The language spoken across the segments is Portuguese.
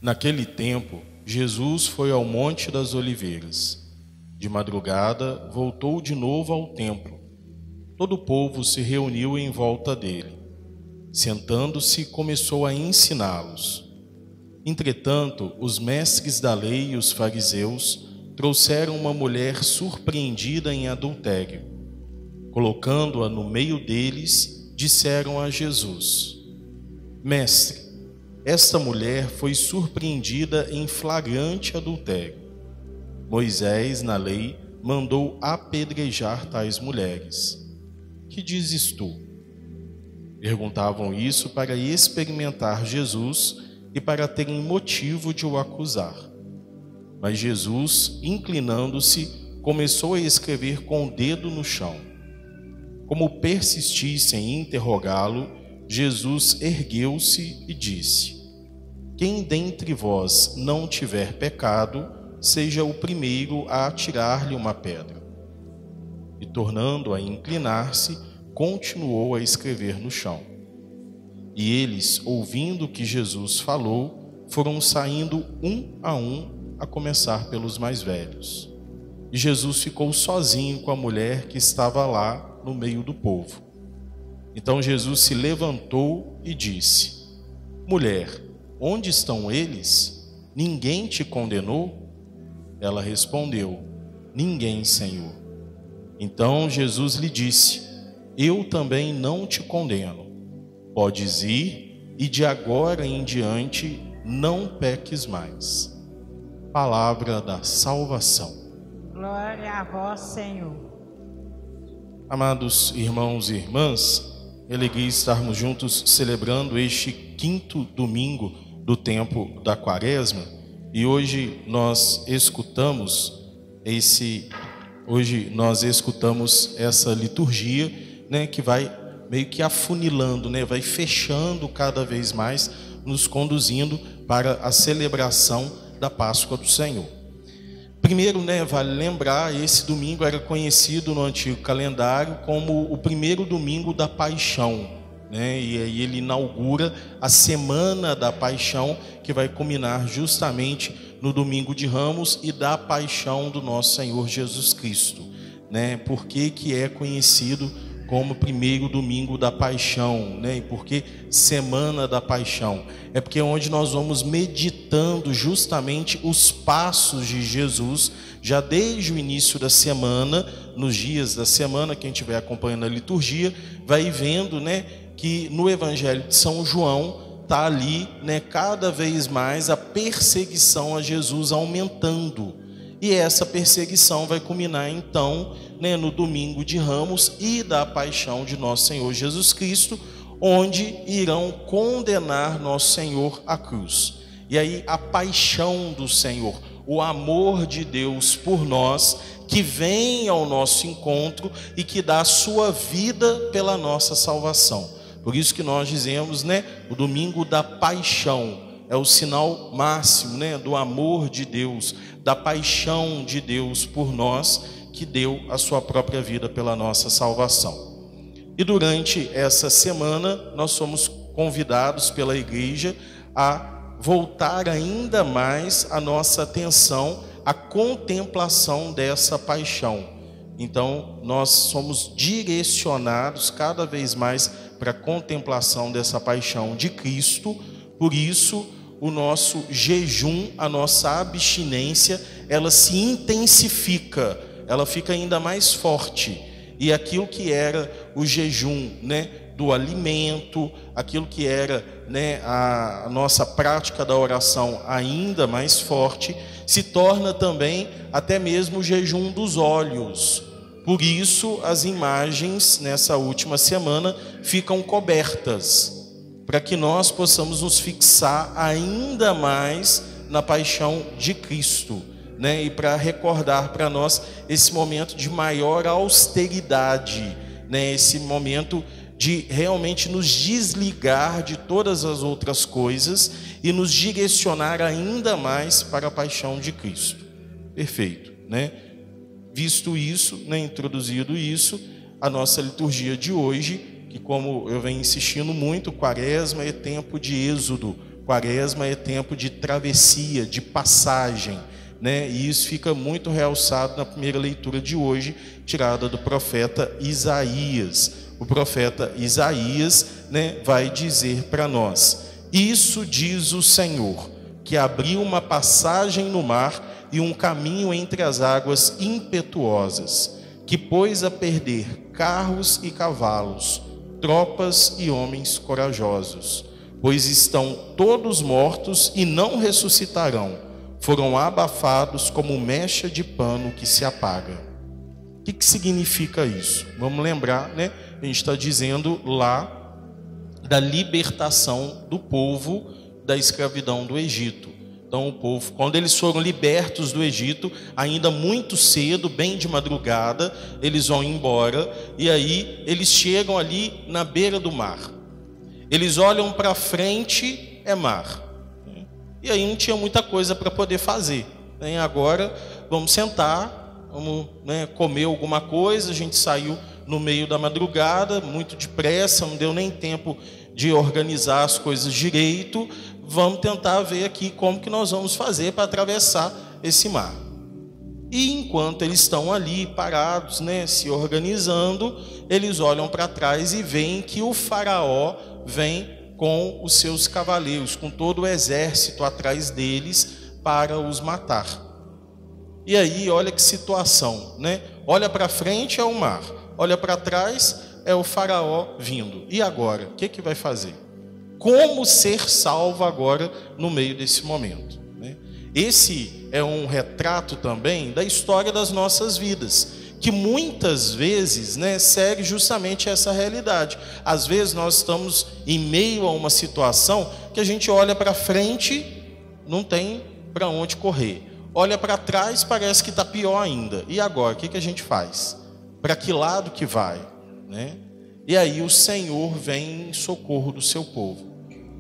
Naquele tempo, Jesus foi ao Monte das Oliveiras. De madrugada, voltou de novo ao templo. Todo o povo se reuniu em volta dele. Sentando-se, começou a ensiná-los. Entretanto, os mestres da lei e os fariseus trouxeram uma mulher surpreendida em adultério. Colocando-a no meio deles, disseram a Jesus: Mestre, esta mulher foi surpreendida em flagrante adultério. Moisés, na lei, mandou apedrejar tais mulheres. Que dizes tu? Perguntavam isso para experimentar Jesus e para terem motivo de o acusar. Mas Jesus, inclinando-se, começou a escrever com o dedo no chão. Como persistissem em interrogá-lo, Jesus ergueu-se e disse: Quem dentre vós não tiver pecado, seja o primeiro a atirar-lhe uma pedra. E tornando a inclinar-se, continuou a escrever no chão. E eles, ouvindo o que Jesus falou, foram saindo um, a começar pelos mais velhos. E Jesus ficou sozinho com a mulher que estava lá no meio do povo. Então Jesus se levantou e disse: Mulher, onde estão eles? Ninguém te condenou? Ela respondeu: Ninguém, Senhor. Então Jesus lhe disse: Eu também não te condeno. Podes ir e de agora em diante não peques mais. Palavra da salvação. Glória a vós, Senhor. Amados irmãos e irmãs, é alegria estarmos juntos celebrando este quinto domingo do tempo da Quaresma. E hoje nós escutamos essa liturgia, né, que vai meio que afunilando, né, vai fechando cada vez mais, nos conduzindo para a celebração da Páscoa do Senhor. Primeiro, né, vale lembrar, esse domingo era conhecido no antigo calendário como o primeiro domingo da Paixão, né? E aí ele inaugura a Semana da Paixão, que vai culminar justamente no domingo de Ramos e da Paixão do nosso Senhor Jesus Cristo, né? Por que é conhecido como primeiro domingo da Paixão, né? E por que Semana da Paixão? É porque é onde nós vamos meditando justamente os passos de Jesus, já desde o início da semana, nos dias da semana, quem estiver acompanhando a liturgia, vai vendo, né, que no Evangelho de São João está ali, né, cada vez mais a perseguição a Jesus aumentando. E essa perseguição vai culminar então, né, no domingo de Ramos e da Paixão de nosso Senhor Jesus Cristo, onde irão condenar nosso Senhor à cruz. E aí a paixão do Senhor, o amor de Deus por nós, que vem ao nosso encontro e que dá a sua vida pela nossa salvação. Por isso que nós dizemos, né, o domingo da paixão é o sinal máximo, né, do amor de Deus, da paixão de Deus por nós, que deu a sua própria vida pela nossa salvação. E durante essa semana nós somos convidados pela igreja a voltar ainda mais a nossa atenção à contemplação dessa paixão. Então nós somos direcionados cada vez mais para a contemplação dessa paixão de Cristo. Por isso o nosso jejum, a nossa abstinência, ela se intensifica, ela fica ainda mais forte. E aquilo que era o jejum, né, do alimento, aquilo que era, né, a nossa prática da oração ainda mais forte, se torna também até mesmo o jejum dos olhos. Por isso as imagens nessa última semana ficam cobertas, para que nós possamos nos fixar ainda mais na paixão de Cristo, né? E para recordar para nós esse momento de maior austeridade, né? Esse momento de realmente nos desligar de todas as outras coisas e nos direcionar ainda mais para a paixão de Cristo. Perfeito, né? Visto isso, né, introduzido isso, a nossa liturgia de hoje, que como eu venho insistindo muito, Quaresma é tempo de êxodo, Quaresma é tempo de travessia, de passagem, né? E isso fica muito realçado na primeira leitura de hoje, tirada do profeta Isaías. O profeta Isaías, né, vai dizer para nós: isso diz o Senhor, que abriu uma passagem no mar e um caminho entre as águas impetuosas, que pôs a perder carros e cavalos, tropas e homens corajosos, pois estão todos mortos e não ressuscitarão, foram abafados como mecha de pano que se apaga. O que significa isso? Vamos lembrar, né? A gente está dizendo lá da libertação do povo da escravidão do Egito. Então o povo, quando eles foram libertos do Egito, ainda muito cedo, bem de madrugada, eles vão embora, e aí eles chegam ali na beira do mar. Eles olham para frente, é mar. E aí não tinha muita coisa para poder fazer. Agora vamos sentar, vamos, né, comer alguma coisa. A gente saiu no meio da madrugada, muito depressa, não deu nem tempo de organizar as coisas direito. Vamos tentar ver aqui como que nós vamos fazer para atravessar esse mar. E enquanto eles estão ali parados, né, se organizando, eles olham para trás e veem que o faraó vem com os seus cavaleiros, com todo o exército atrás deles para os matar. E aí, olha que situação, né? Olha para frente, é o mar. Olha para trás, é o faraó vindo. E agora? O que vai fazer? Como ser salvo agora no meio desse momento, né? Esse é um retrato também da história das nossas vidas, que muitas vezes, né, segue justamente essa realidade. Às vezes nós estamos em meio a uma situação que a gente olha para frente, não tem para onde correr. Olha para trás, parece que está pior ainda. E agora, o que a gente faz? Para que lado que vai, né? E aí o Senhor vem em socorro do seu povo.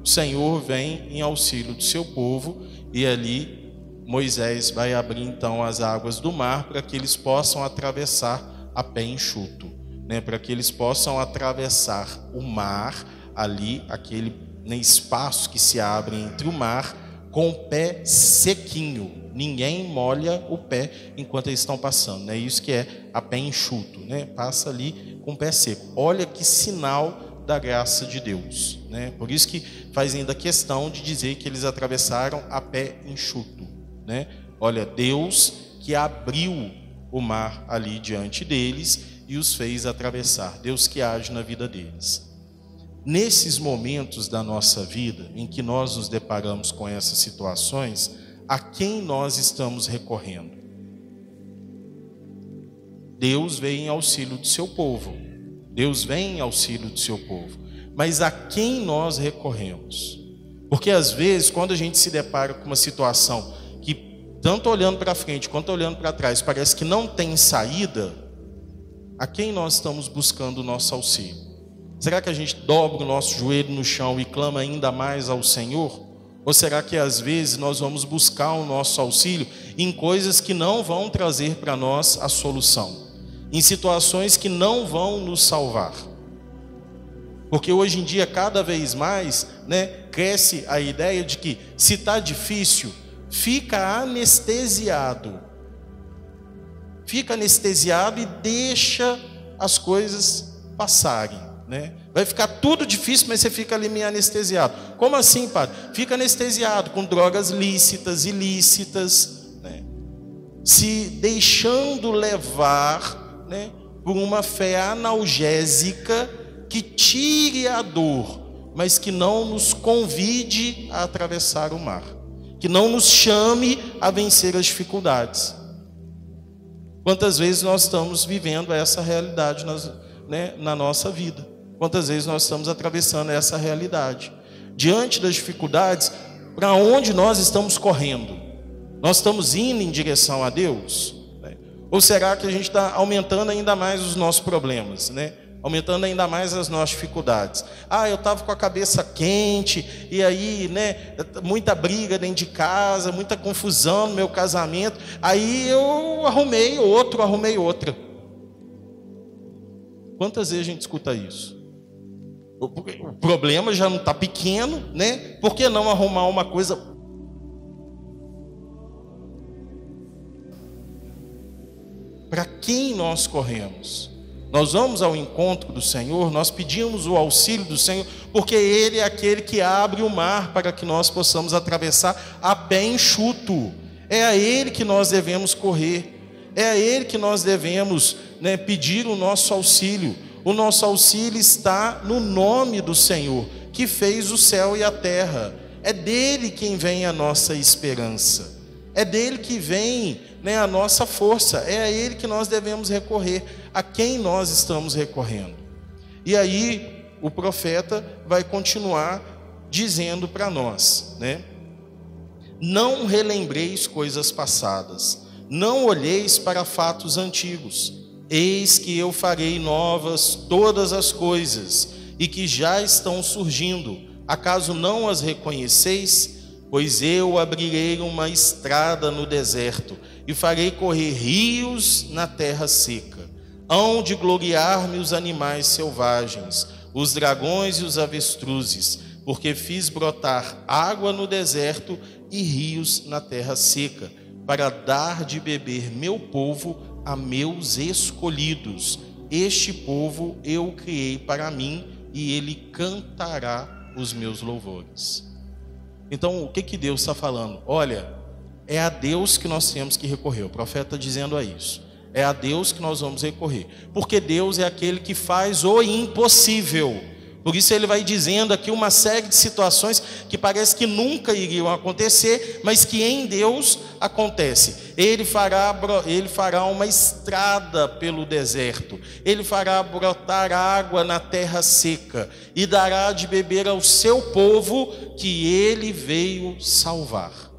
O Senhor vem em auxílio do seu povo, e ali Moisés vai abrir então as águas do mar para que eles possam atravessar a pé enxuto, né? Para que eles possam atravessar o mar ali, aquele, né, espaço que se abre entre o mar, com o pé sequinho. Ninguém molha o pé enquanto eles estão passando, né? Isso que é a pé enxuto, né? Passa ali com o pé seco. Olha que sinal da graça de Deus, né? Por isso que faz ainda questão de dizer que eles atravessaram a pé enxuto, né? Olha, Deus que abriu o mar ali diante deles e os fez atravessar. Deus que age na vida deles. Nesses momentos da nossa vida em que nós nos deparamos com essas situações, a quem nós estamos recorrendo? Deus vem em auxílio do seu povo. Deus vem em auxílio do seu povo. Mas a quem nós recorremos? Porque às vezes, quando a gente se depara com uma situação que, tanto olhando para frente quanto olhando para trás, parece que não tem saída, a quem nós estamos buscando o nosso auxílio? Será que a gente dobra o nosso joelho no chão e clama ainda mais ao Senhor? Ou será que às vezes nós vamos buscar o nosso auxílio em coisas que não vão trazer para nós a solução? Em situações que não vão nos salvar? Porque hoje em dia, cada vez mais, né, cresce a ideia de que se está difícil, fica anestesiado. Fica anestesiado e deixa as coisas passarem, né? Vai ficar tudo difícil, mas você fica ali meio anestesiado. Como assim, padre? Fica anestesiado com drogas lícitas, ilícitas, né? Se deixando levar, né, por uma fé analgésica que tire a dor, mas que não nos convide a atravessar o mar, que não nos chame a vencer as dificuldades. Quantas vezes nós estamos vivendo essa realidade na nossa vida? Quantas vezes nós estamos atravessando essa realidade? Diante das dificuldades, para onde nós estamos correndo? Nós estamos indo em direção a Deus? Ou será que a gente está aumentando ainda mais os nossos problemas, né? Aumentando ainda mais as nossas dificuldades? Eu estava com a cabeça quente, e aí, né, muita briga dentro de casa, muita confusão no meu casamento, aí eu arrumei outra. Quantas vezes a gente escuta isso? O problema já não está pequeno, né? Por que não arrumar uma coisa? Para quem nós corremos? Nós vamos ao encontro do Senhor, nós pedimos o auxílio do Senhor, porque Ele é aquele que abre o mar para que nós possamos atravessar a pé enxuto. É a Ele que nós devemos correr, é a Ele que nós devemos, né, pedir o nosso auxílio. O nosso auxílio está no nome do Senhor, que fez o céu e a terra. É dele quem vem a nossa esperança, é dele que vem, né, a nossa força, é a Ele que nós devemos recorrer, a quem nós estamos recorrendo. E aí o profeta vai continuar dizendo para nós, né? Não relembreis coisas passadas, não olheis para fatos antigos, eis que eu farei novas todas as coisas, e que já estão surgindo, acaso não as reconheceis? Pois eu abrirei uma estrada no deserto, e farei correr rios na terra seca. Hão de gloriar-me os animais selvagens, os dragões e os avestruzes, porque fiz brotar água no deserto e rios na terra seca, para dar de beber meu povo a meus escolhidos. Este povo eu criei para mim, e ele cantará os meus louvores. Então, o que Deus está falando? Olha, é a Deus que nós temos que recorrer. O profeta está dizendo a isso. É a Deus que nós vamos recorrer. Porque Deus é aquele que faz o impossível. Por isso ele vai dizendo aqui uma série de situações que parece que nunca iriam acontecer, mas que em Deus acontece. Ele fará uma estrada pelo deserto. Ele fará brotar água na terra seca. E dará de beber ao seu povo que ele veio salvar.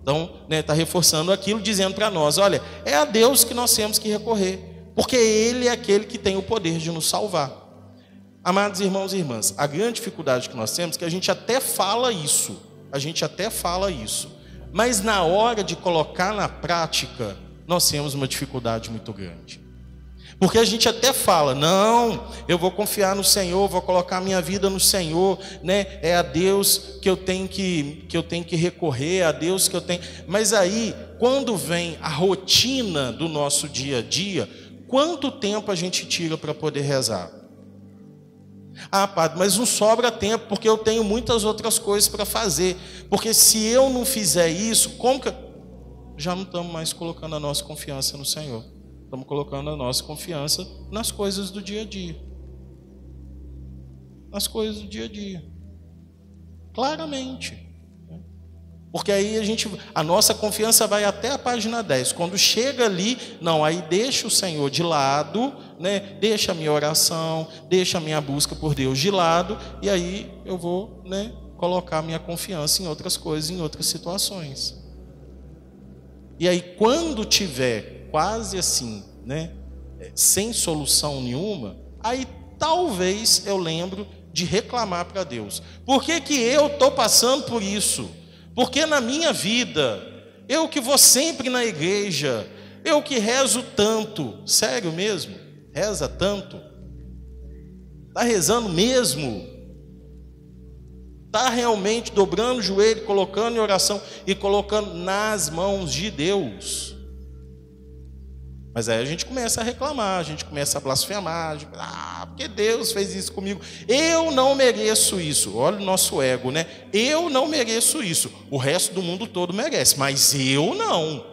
Então, está reforçando aquilo, dizendo para nós, olha, é a Deus que nós temos que recorrer, porque Ele é aquele que tem o poder de nos salvar. Amados irmãos e irmãs, a grande dificuldade que nós temos é que a gente até fala isso, mas na hora de colocar na prática, nós temos uma dificuldade muito grande. Porque a gente até fala, não, eu vou confiar no Senhor, vou colocar a minha vida no Senhor, né? É a Deus que eu tenho que recorrer, é a Deus que eu tenho. Mas aí, quando vem a rotina do nosso dia a dia, quanto tempo a gente tira para poder rezar? Ah, padre, mas não sobra tempo, porque eu tenho muitas outras coisas para fazer. Porque se eu não fizer isso, como que... Já não estamos mais colocando a nossa confiança no Senhor. Estamos colocando a nossa confiança nas coisas do dia a dia. Nas coisas do dia a dia. Claramente. Porque aí a nossa confiança vai até a página 10. Quando chega ali, não, aí deixa o Senhor de lado, né? Deixa a minha oração, deixa a minha busca por Deus de lado, e aí eu vou, né, colocar a minha confiança em outras coisas, em outras situações. E aí quando tiver quase assim, né, sem solução nenhuma, aí talvez eu lembro de reclamar para Deus. Por que eu estou passando por isso? Porque na minha vida, eu que vou sempre na igreja, eu que rezo tanto, sério mesmo? Reza tanto? Está rezando mesmo? Está realmente dobrando o joelho, colocando em oração e colocando nas mãos de Deus? Mas aí a gente começa a reclamar, a gente começa a blasfemar, porque Deus fez isso comigo. Eu não mereço isso. Olha o nosso ego, né? Eu não mereço isso. O resto do mundo todo merece, mas eu não,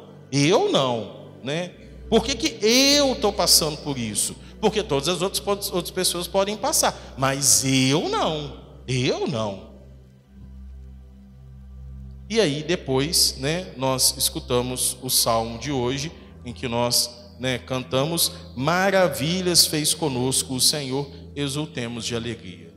né? Por que eu estou passando por isso? Porque todas as outras pessoas podem passar, mas eu não. E aí depois, né, nós escutamos o salmo de hoje, em que nós, né, cantamos, maravilhas fez conosco o Senhor, exultemos de alegria.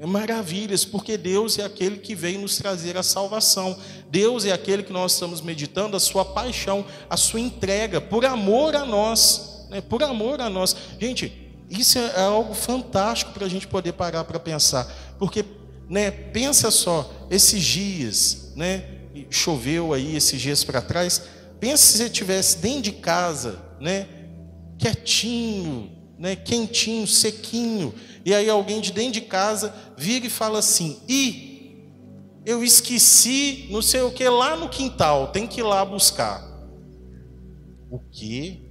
Maravilhas, porque Deus é aquele que veio nos trazer a salvação. Deus é aquele que nós estamos meditando, a sua paixão, a sua entrega, por amor a nós, né, por amor a nós. Gente, isso é algo fantástico para a gente poder parar para pensar, porque, né, pensa só, esses dias, né, choveu aí esses dias para trás, pensa se você estivesse dentro de casa, né, quietinho, né, quentinho, sequinho, E aí alguém de dentro de casa vira e fala assim: eu esqueci não sei o que lá no quintal, tem que ir lá buscar. O quê?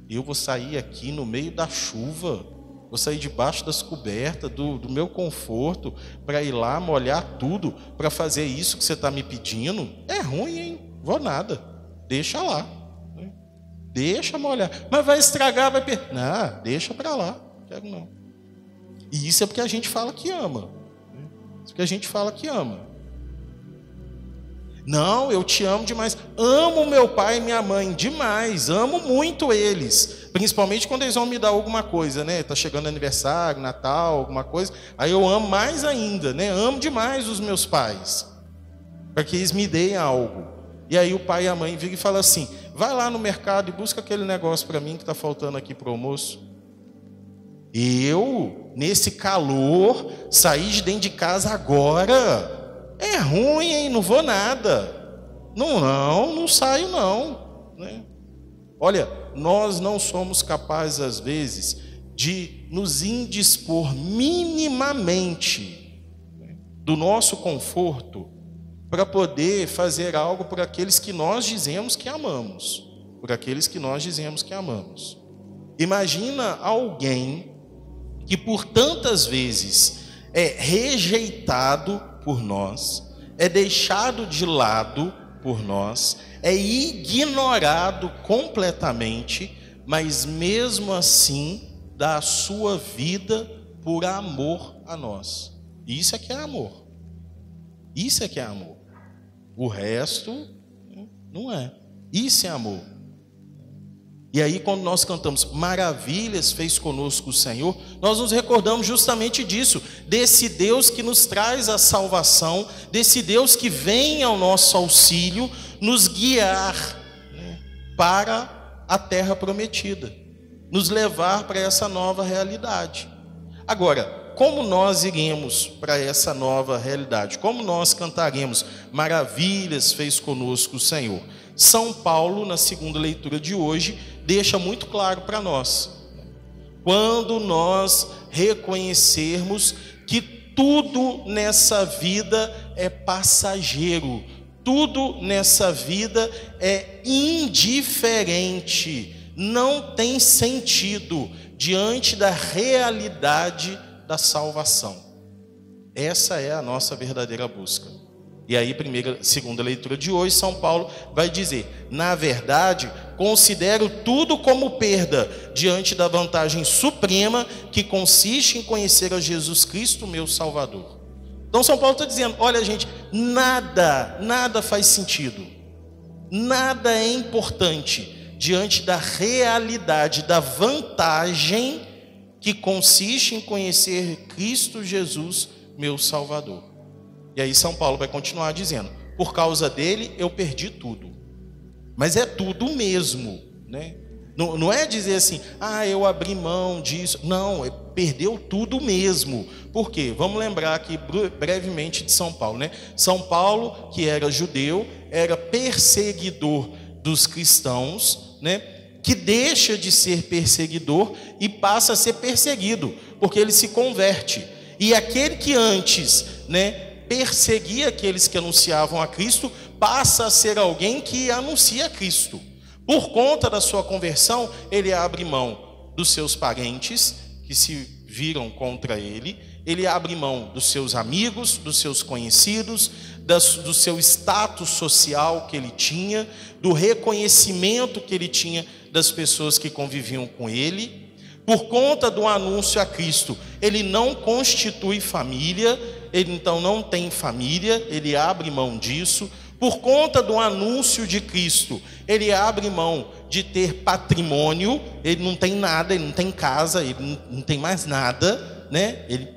Eu vou sair aqui no meio da chuva, vou sair debaixo das cobertas do meu conforto para ir lá molhar tudo para fazer isso que você está me pedindo? É ruim, hein? Vou nada, deixa lá, deixa molhar, mas vai estragar, vai perder. Não, deixa para lá, não quero não. E isso é porque a gente fala que ama, isso é porque a gente fala que ama. Não, eu te amo demais. Amo meu pai e minha mãe demais. Amo muito eles. Principalmente quando eles vão me dar alguma coisa, né? Está chegando aniversário, Natal, alguma coisa. Aí eu amo mais ainda, né? Amo demais os meus pais, para que eles me deem algo. E aí o pai e a mãe viram e falam assim: vai lá no mercado e busca aquele negócio para mim que está faltando aqui para o almoço. Eu, nesse calor, sair de dentro de casa agora... é ruim, hein? Não vou nada. Não saio não, né? Olha, nós não somos capazes às vezes de nos indispor minimamente do nosso conforto para poder fazer algo por aqueles que nós dizemos que amamos, por aqueles que nós dizemos que amamos. Imagina alguém que por tantas vezes é rejeitado por nós, é deixado de lado por nós, é ignorado completamente, mas mesmo assim dá a sua vida por amor a nós. Isso é que é amor. Isso é que é amor. O resto não é. Isso é amor. E aí, quando nós cantamos maravilhas fez conosco o Senhor, nós nos recordamos justamente disso, desse Deus que nos traz a salvação, desse Deus que vem ao nosso auxílio, nos guiar, né, para a terra prometida, nos levar para essa nova realidade. Agora, como nós iremos para essa nova realidade? Como nós cantaremos maravilhas fez conosco o Senhor? São Paulo, na segunda leitura de hoje, deixa muito claro para nós. Quando nós reconhecermos que tudo nessa vida é passageiro, tudo nessa vida é indiferente, não tem sentido diante da realidade da salvação. Essa é a nossa verdadeira busca. E aí, segunda leitura de hoje, São Paulo vai dizer: na verdade, considero tudo como perda diante da vantagem suprema que consiste em conhecer a Jesus Cristo, meu Salvador. Então São Paulo está dizendo: olha, gente, nada faz sentido, nada é importante diante da realidade, da vantagem que consiste em conhecer Cristo Jesus, meu Salvador. E aí São Paulo vai continuar dizendo: por causa dele eu perdi tudo. Mas é tudo mesmo, né? Não é dizer assim: eu abri mão disso. Não, perdeu tudo mesmo. Por quê? Vamos lembrar aqui brevemente de São Paulo, né? São Paulo, que era judeu, era perseguidor dos cristãos, né? Que deixa de ser perseguidor e passa a ser perseguido, porque ele se converte. E aquele que antes, né, perseguia aqueles que anunciavam a Cristo, passa a ser alguém que anuncia a Cristo. Por conta da sua conversão, ele abre mão dos seus parentes que se viram contra ele, ele abre mão dos seus amigos, dos seus conhecidos, do seu status social que ele tinha, do reconhecimento que ele tinha das pessoas que conviviam com ele. Por conta do anúncio a Cristo, ele não constitui família, ele então não tem família, ele abre mão disso. Por conta do anúncio de Cristo, ele abre mão de ter patrimônio, ele não tem nada, ele não tem casa, ele não tem mais nada, né? Ele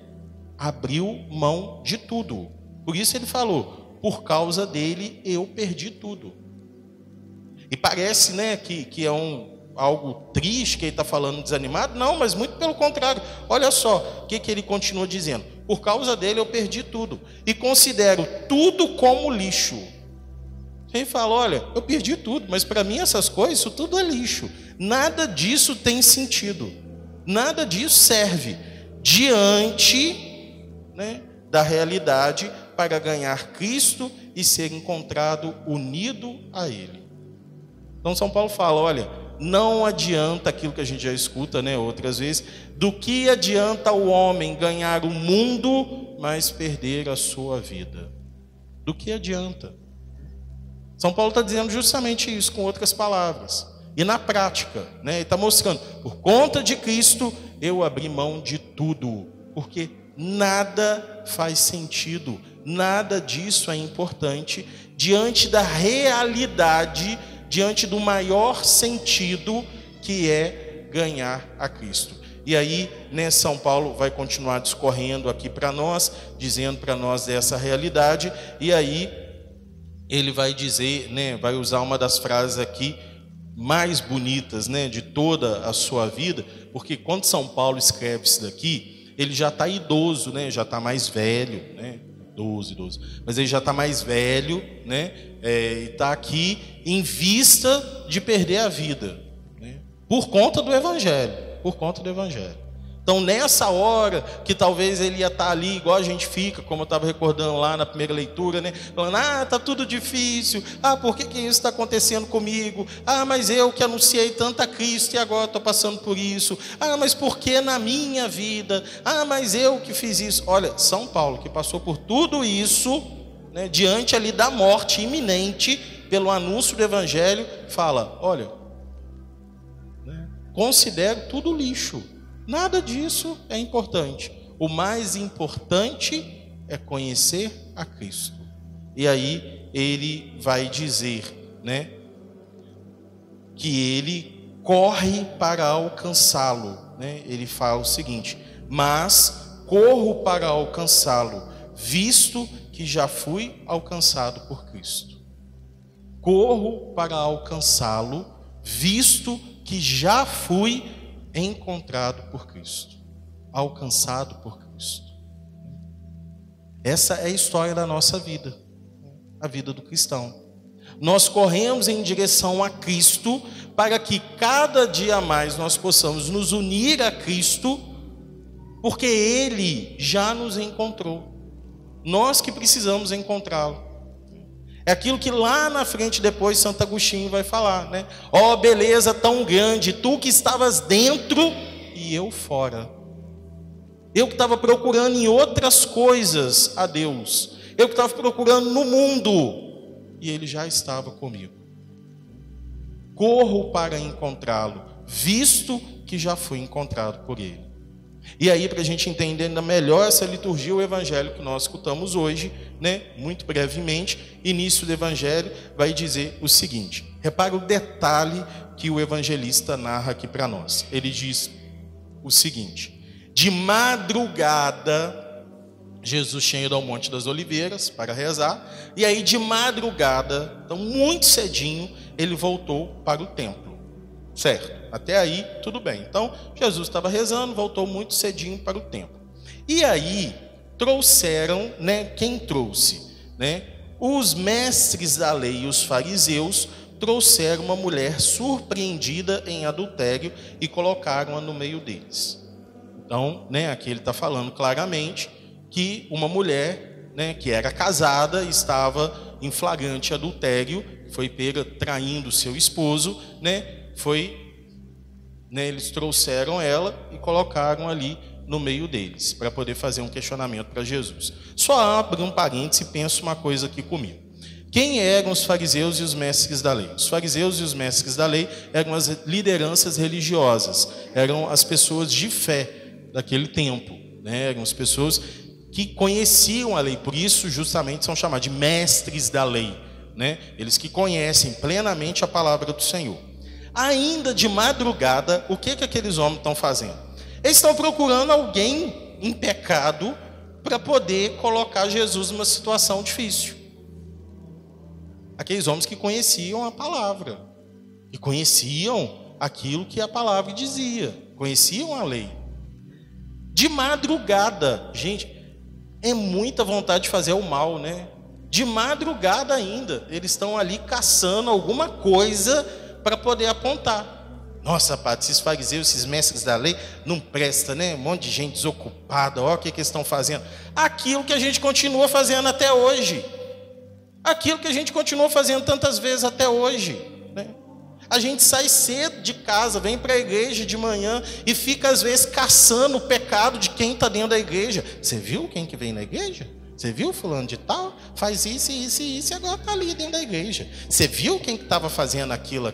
abriu mão de tudo. Por isso ele falou: por causa dele eu perdi tudo. E parece, né, que é algo triste, que ele está falando desanimado. Não, mas muito pelo contrário. Olha só o que ele continua dizendo: por causa dele eu perdi tudo e considero tudo como lixo. Ele fala: olha, eu perdi tudo, mas para mim essas coisas, isso tudo é lixo. Nada disso tem sentido, nada disso serve diante, né, da realidade para ganhar Cristo e ser encontrado unido a Ele. Então São Paulo fala, olha, não adianta aquilo que a gente já escuta, né, outras vezes, do que adianta o homem ganhar o mundo, mas perder a sua vida? Do que adianta? São Paulo está dizendo justamente isso, com outras palavras. E na prática, né, ele está mostrando, por conta de Cristo, eu abri mão de tudo, porque nada faz sentido, nada disso é importante, diante da realidade, diante do maior sentido, que é ganhar a Cristo. E aí, né, São Paulo vai continuar discorrendo aqui para nós, dizendo para nós dessa realidade, e aí ele vai dizer, né, vai usar uma das frases aqui mais bonitas, né, de toda a sua vida, porque quando São Paulo escreve isso daqui, ele já está idoso, né, já está mais velho, né, idoso, mas ele já está mais velho, né, e está aqui em vista de perder a vida, né, por conta do Evangelho. Então nessa hora que talvez ele ia estar ali, igual a gente fica, como eu estava recordando lá na primeira leitura, né? Falando, está tudo difícil, por que isso está acontecendo comigo? Mas eu que anunciei tanto a Cristo e agora estou passando por isso. Mas por que na minha vida? Mas eu que fiz isso. Olha, São Paulo que passou por tudo isso, né, diante ali da morte iminente, pelo anúncio do Evangelho, fala, olha, né, considero tudo lixo. Nada disso é importante. O mais importante é conhecer a Cristo. E aí ele vai dizer, né, que ele corre para alcançá-lo, né? Ele fala o seguinte: mas corro para alcançá-lo, visto que já fui alcançado por Cristo. Corro para alcançá-lo, visto que já fui encontrado por Cristo, alcançado por Cristo. Essa é a história da nossa vida, a vida do cristão. Nós corremos em direção a Cristo para que cada dia mais nós possamos nos unir a Cristo, porque Ele já nos encontrou. Nós que precisamos encontrá-lo. É aquilo que lá na frente depois Santo Agostinho vai falar, né? Ó, beleza tão grande, tu que estavas dentro e eu fora. Eu que estava procurando em outras coisas a Deus. Eu que estava procurando no mundo e Ele já estava comigo. Corro para encontrá-lo, visto que já fui encontrado por Ele. E aí, para a gente entender ainda melhor essa liturgia, o evangelho que nós escutamos hoje, né, muito brevemente, início do evangelho, vai dizer o seguinte. Repara o detalhe que o evangelista narra aqui para nós. Ele diz o seguinte: de madrugada, Jesus tinha ido ao Monte das Oliveiras para rezar, e aí de madrugada, então muito cedinho, ele voltou para o templo. Certo, até aí tudo bem. Então Jesus estava rezando, voltou muito cedinho para o templo. E aí trouxeram, né, quem trouxe, né? Os mestres da lei e os fariseus trouxeram uma mulher surpreendida em adultério e colocaram-a no meio deles. Então, né, aqui ele está falando claramente que uma mulher, né, que era casada, estava em flagrante adultério, foi pega traindo seu esposo, né? Eles trouxeram ela e colocaram ali no meio deles, para poder fazer um questionamento para Jesus. Só abro um parênteses e penso uma coisa aqui comigo. Quem eram os fariseus e os mestres da lei? Os fariseus e os mestres da lei eram as lideranças religiosas, eram as pessoas de fé daquele tempo, né? Eram as pessoas que conheciam a lei, por isso justamente são chamados de mestres da lei, né? Eles que conhecem plenamente a palavra do Senhor. Ainda de madrugada, o que aqueles homens estão fazendo? Eles estão procurando alguém em pecado para poder colocar Jesus numa situação difícil. Aqueles homens que conheciam a palavra, que conheciam aquilo que a palavra dizia, conheciam a lei. De madrugada, gente, é muita vontade de fazer o mal, né? De madrugada ainda, eles estão ali caçando alguma coisa para poder apontar. Nossa, padre, esses fariseus, esses mestres da lei, não presta, né? Um monte de gente desocupada, olha o que eles estão fazendo. Aquilo que a gente continua fazendo até hoje. Aquilo que a gente continua fazendo tantas vezes até hoje, né? A gente sai cedo de casa, vem para a igreja de manhã e fica às vezes caçando o pecado de quem está dentro da igreja. Você viu quem que vem na igreja? Você viu fulano de tal? Faz isso, isso e isso e agora está ali dentro da igreja. Você viu quem estava fazendo aquilo?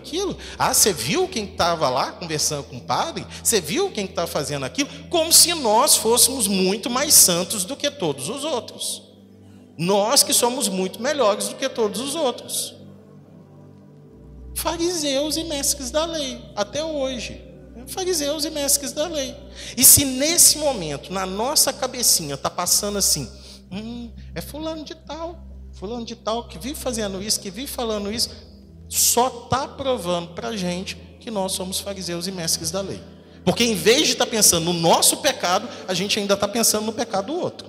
Ah, você viu quem estava lá conversando com o padre? Você viu quem estava fazendo aquilo? Como se nós fôssemos muito mais santos do que todos os outros. Nós que somos muito melhores do que todos os outros. Fariseus e mestres da lei, até hoje. Fariseus e mestres da lei. E se nesse momento, na nossa cabecinha, está passando assim, é fulano de tal, que vive fazendo isso, que vive falando isso, só está provando para a gente que nós somos fariseus e mestres da lei. Porque em vez de estar pensando no nosso pecado, a gente ainda está pensando no pecado do outro.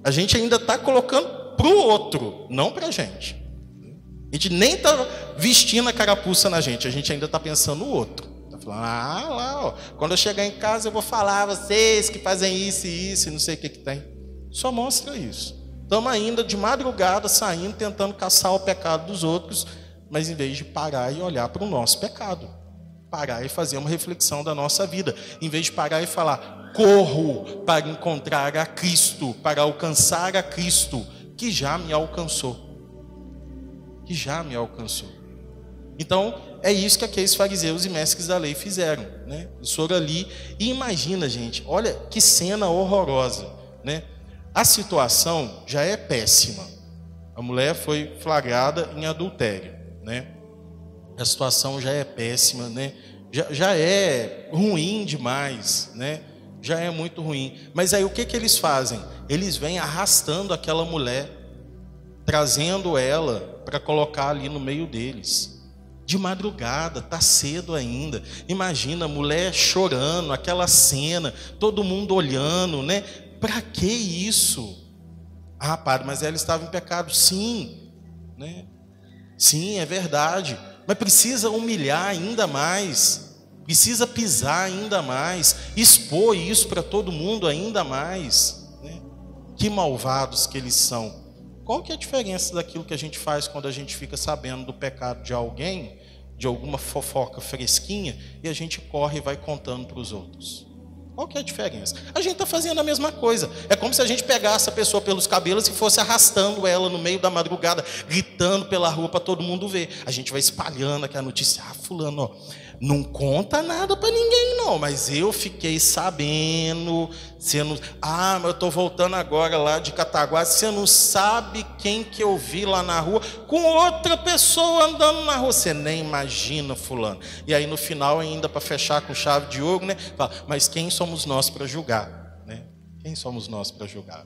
A gente ainda está colocando para o outro, não para a gente. A gente nem está vestindo a carapuça na gente, a gente ainda está pensando no outro. Está falando, lá, ó, quando eu chegar em casa eu vou falar a vocês que fazem isso e isso, e não sei o que tem. Só mostra isso. Estamos ainda de madrugada saindo, tentando caçar o pecado dos outros, mas em vez de parar e olhar para o nosso pecado, parar e fazer uma reflexão da nossa vida, em vez de parar e falar, corro para encontrar a Cristo, para alcançar a Cristo, que já me alcançou. Que já me alcançou. Então, é isso que aqueles fariseus e mestres da lei fizeram, né? Eles foram ali e imagina, gente, olha que cena horrorosa, né? A situação já é péssima. A mulher foi flagrada em adultério, né? A situação já é péssima, né? Já é ruim demais, né? Já é muito ruim. Mas aí o que eles fazem? Eles vêm arrastando aquela mulher, trazendo ela para colocar ali no meio deles. De madrugada, tá cedo ainda. Imagina a mulher chorando, aquela cena, todo mundo olhando, né? Para que isso? Ah, padre, mas ela estava em pecado. Sim, né? Sim, é verdade. Mas precisa humilhar ainda mais. Precisa pisar ainda mais. Expor isso para todo mundo ainda mais, né? Que malvados que eles são. Qual que é a diferença daquilo que a gente faz quando a gente fica sabendo do pecado de alguém, de alguma fofoca fresquinha, e a gente corre e vai contando para os outros? Qual que é a diferença? A gente está fazendo a mesma coisa. É como se a gente pegasse a pessoa pelos cabelos e fosse arrastando ela no meio da madrugada, gritando pela rua para todo mundo ver. A gente vai espalhando aquela notícia. Ah, fulano, ó, não conta nada para ninguém não, mas eu fiquei sabendo. Você não... Ah, mas eu estou voltando agora lá de Cataguá. Você não sabe quem que eu vi lá na rua com outra pessoa andando na rua. Você nem imagina, fulano. E aí no final ainda, para fechar com chave de ouro, né? Fala, mas quem somos nós para julgar, né? Quem somos nós para julgar?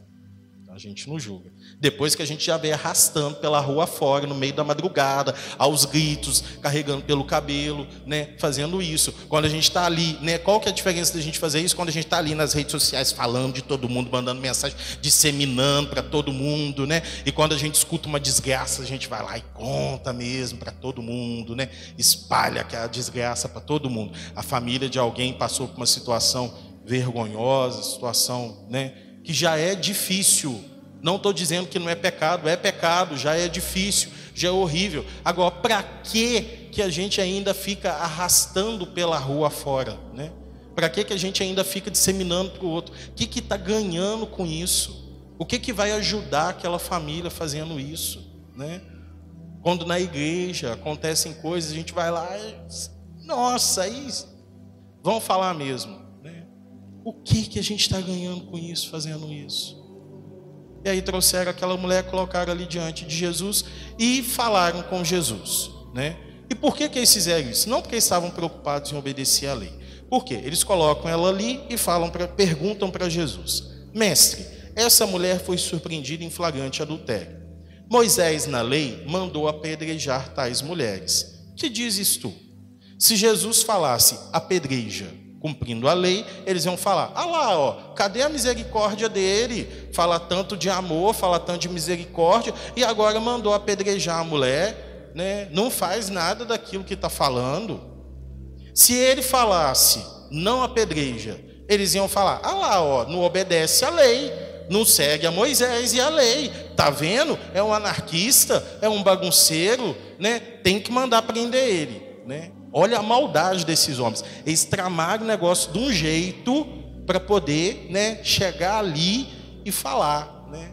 A gente não julga. Depois que a gente já vem arrastando pela rua fora, no meio da madrugada, aos gritos, carregando pelo cabelo, né? Fazendo isso. Quando a gente está ali, né? Qual que é a diferença da gente fazer isso? Quando a gente está ali nas redes sociais falando de todo mundo, mandando mensagem, disseminando para todo mundo, né? E quando a gente escuta uma desgraça, a gente vai lá e conta mesmo para todo mundo, né? Espalha aquela desgraça para todo mundo. A família de alguém passou por uma situação vergonhosa, situação, né? Que já é difícil. Não estou dizendo que não é pecado, já é difícil, já é horrível. Agora, para que a gente ainda fica arrastando pela rua fora, né? Para que a gente ainda fica disseminando para o outro? O que está ganhando com isso? O que vai ajudar aquela família fazendo isso, né? Quando na igreja acontecem coisas, a gente vai lá e... Nossa, aí vão falar mesmo. O que a gente está ganhando com isso, fazendo isso? E aí trouxeram aquela mulher, colocaram ali diante de Jesus e falaram com Jesus, né? E por que eles fizeram isso? Não porque eles estavam preocupados em obedecer à lei. Por quê? Eles colocam ela ali e perguntam para Jesus: Mestre, essa mulher foi surpreendida em flagrante adultério. Moisés, na lei, mandou apedrejar tais mulheres. Que dizes tu? Se Jesus falasse apedreja, cumprindo a lei, eles iam falar: ah lá, ó, cadê a misericórdia dele? Fala tanto de amor, fala tanto de misericórdia, e agora mandou apedrejar a mulher, né? Não faz nada daquilo que está falando. Se ele falasse, não apedreja, eles iam falar, ah lá, ó, não obedece à lei, não segue a Moisés e a lei. Tá vendo? É um anarquista, é um bagunceiro, né? Tem que mandar prender ele, né? Olha a maldade desses homens. Eles tramaram o negócio de um jeito para poder, né, chegar ali e falar, né?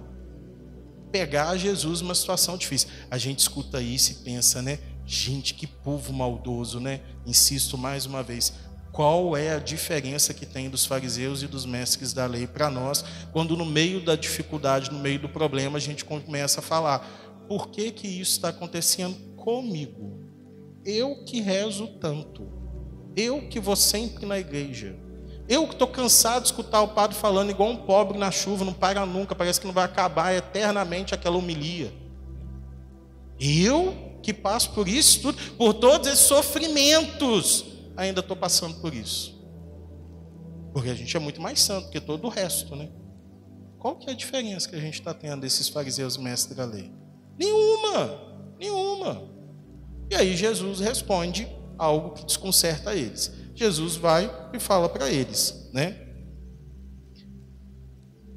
Pegar Jesus numa situação difícil. A gente escuta isso e pensa, né? Gente, que povo maldoso, né? Insisto mais uma vez. Qual é a diferença que tem dos fariseus e dos mestres da lei para nós, quando no meio da dificuldade, no meio do problema, a gente começa a falar, por que que isso está acontecendo comigo? Eu que rezo tanto, eu que vou sempre na igreja, eu que estou cansado de escutar o padre falando igual um pobre na chuva, não para nunca, parece que não vai acabar eternamente aquela homilia. Eu que passo por isso tudo, por todos esses sofrimentos, ainda estou passando por isso. Porque a gente é muito mais santo que todo o resto, né? Qual que é a diferença que a gente está tendo desses fariseus mestres da lei? Nenhuma. E aí Jesus responde algo que desconcerta eles. Jesus vai e fala para eles, né?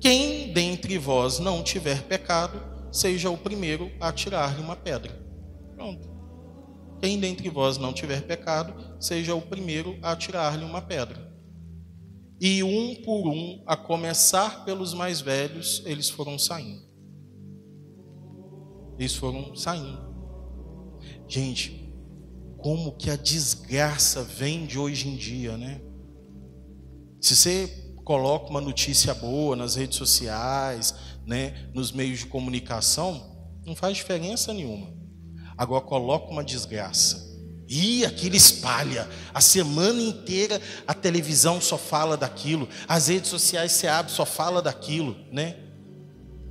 Quem dentre vós não tiver pecado, seja o primeiro a atirar-lhe uma pedra. Pronto. Quem dentre vós não tiver pecado, seja o primeiro a atirar-lhe uma pedra. E um por um, a começar pelos mais velhos, eles foram saindo. Gente, como que a desgraça vem de hoje em dia, né? Se você coloca uma notícia boa nas redes sociais, né, nos meios de comunicação, não faz diferença nenhuma. Agora coloca uma desgraça. E aquilo espalha. A semana inteira a televisão só fala daquilo. As redes sociais se abrem, só fala daquilo, né?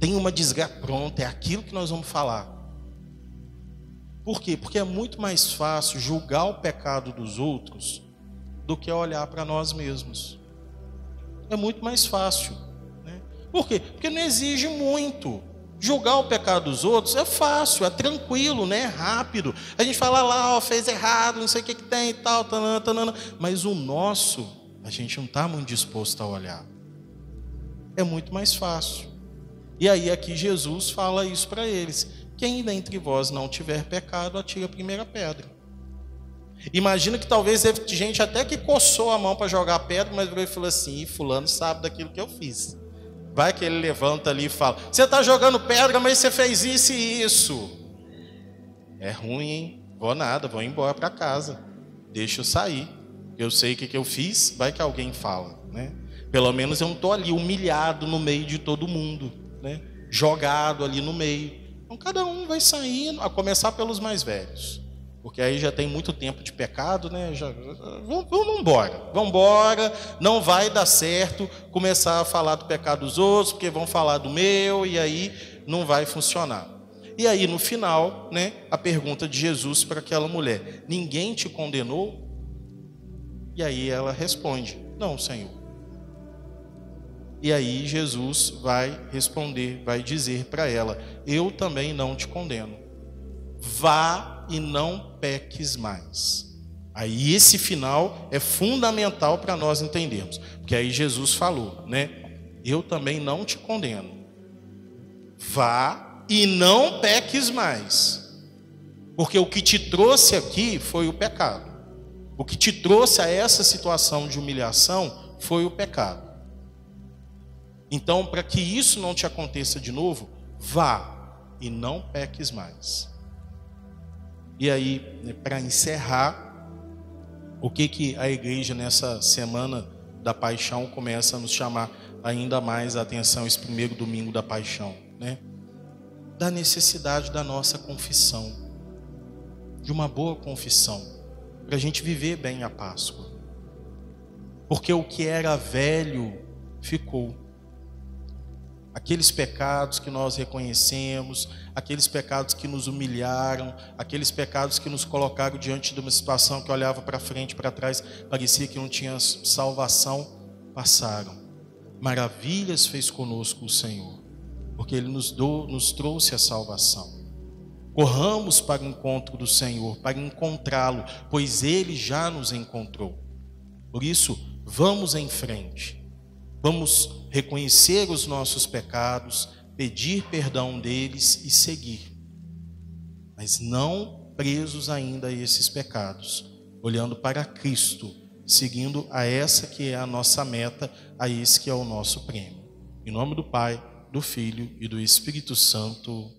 Tem uma desgraça. Pronto, é aquilo que nós vamos falar. Por quê? Porque é muito mais fácil julgar o pecado dos outros do que olhar para nós mesmos. É muito mais fácil, né? Por quê? Porque não exige muito. Julgar o pecado dos outros é fácil, é tranquilo, né? É rápido. A gente fala lá, ó, fez errado, não sei o que tem e tal, tanana. Mas o nosso, a gente não está muito disposto a olhar. É muito mais fácil. E aí aqui Jesus fala isso para eles. Quem dentre vós não tiver pecado, atire a primeira pedra. Imagina que talvez teve gente até que coçou a mão para jogar a pedra, mas ele falou assim, fulano sabe daquilo que eu fiz. Vai que ele levanta ali e fala, você está jogando pedra, mas você fez isso e isso. É ruim, hein? Vou nada, vou embora para casa. Deixa eu sair. Eu sei o que eu fiz, vai que alguém fala, né? Pelo menos eu não estou ali humilhado no meio de todo mundo, né? Jogado ali no meio. Então cada um vai saindo, a começar pelos mais velhos. Porque aí já tem muito tempo de pecado, né? Vamos embora, não vai dar certo começar a falar do pecado dos outros, porque vão falar do meu, e aí não vai funcionar. E aí no final, né, a pergunta de Jesus para aquela mulher, ninguém te condenou? E aí ela responde, não, Senhor. E aí Jesus vai responder, vai dizer para ela, eu também não te condeno. Vá e não peques mais. Aí esse final é fundamental para nós entendermos, porque aí Jesus falou, né? Eu também não te condeno. Vá e não peques mais. Porque o que te trouxe aqui foi o pecado. O que te trouxe a essa situação de humilhação foi o pecado. Então, para que isso não te aconteça de novo, vá e não peques mais. E aí, para encerrar, o que a igreja nessa semana da paixão começa a nos chamar ainda mais a atenção, esse primeiro domingo da paixão, né? Da necessidade da nossa confissão, de uma boa confissão, para a gente viver bem a Páscoa. Porque o que era velho ficou. Aqueles pecados que nós reconhecemos, aqueles pecados que nos humilharam, aqueles pecados que nos colocaram diante de uma situação que olhava para frente, para trás, parecia que não tinha salvação, passaram. Maravilhas fez conosco o Senhor, porque Ele nos trouxe a salvação. Corramos para o encontro do Senhor, para encontrá-lo, pois Ele já nos encontrou. Por isso, vamos em frente. Vamos reconhecer os nossos pecados, pedir perdão deles e seguir. Mas não presos ainda a esses pecados, olhando para Cristo, seguindo a essa que é a nossa meta, a esse que é o nosso prêmio. Em nome do Pai, do Filho e do Espírito Santo.